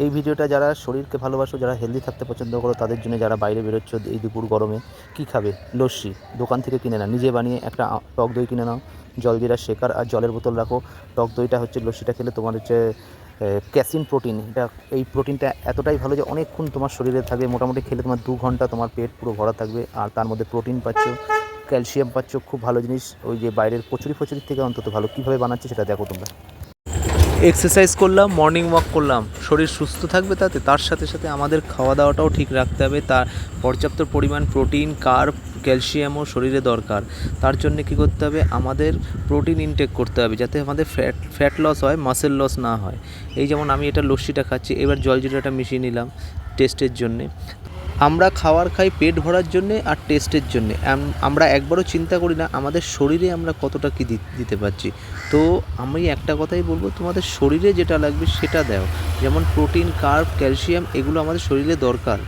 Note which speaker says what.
Speaker 1: এই ভিডিওটা যারা শরীরকে ভালোবাসো, যারা হেলদি থাকতে পছন্দ করো তাদের জন্য, যারা বাইরে বেরোচ্ছ এই দুপুর গরমে, কী খাবে? লস্যি দোকান থেকে কিনে নাও, নিজে বানিয়ে একটা টক দই কিনে নাও, জলজিরা শেকার আর জলের বোতল রাখো। টক দইটা হচ্ছে, লস্যিটা খেলে তোমার হচ্ছে ক্যাসিন প্রোটিন, এটা এই প্রোটিনটা এতটাই ভালো যে অনেকক্ষণ তোমার শরীরে থাকবে, মোটামুটি খেলে তোমার 2 ঘন্টা তোমার পেট পুরো ভরা থাকবে, আর তার মধ্যে প্রোটিন পাচ্ছ, ক্যালসিয়াম পাচ্ছ, খুব ভালো জিনিস। ওই যে বাইরের কচুরি ফচুরির থেকে অন্তত ভালো। কীভাবে বানাচ্ছে সেটা দেখো তোমরা। এক্সারসাইজ করলাম, মর্নিং ওয়াক করলাম, শরীর সুস্থ থাকবে তাতে, তার সাথে সাথে আমাদের খাওয়া দাওয়াটাও ঠিক রাখতে হবে। তার পর্যাপ্ত পরিমাণ প্রোটিন, কার্ব, ক্যালসিয়ামও শরীরে দরকার। তার জন্য কী করতে হবে? আমাদের প্রোটিন ইনটেক করতে হবে, যাতে আমাদের ফ্যাট লস হয়, মাসেল লস না হয়। এই যেমন আমি এটা লস্যিটা খাচ্ছি, এবার জলজিরাটা মিশিয়ে নিলাম টেস্টের জন্যে। আমরা খাবার খাই পেট ভরার জন্যে আর টেস্টের জন্যে। আমরা একবারও চিন্তা করি না আমাদের শরীরে আমরা কতটা কী দিতে পারছি। তো আমি একটা কথাই বলবো, তোমাদের শরীরে যেটা লাগবে সেটা দাও। যেমন প্রোটিন, কার্ব, ক্যালসিয়াম, এগুলো আমাদের শরীরে দরকার।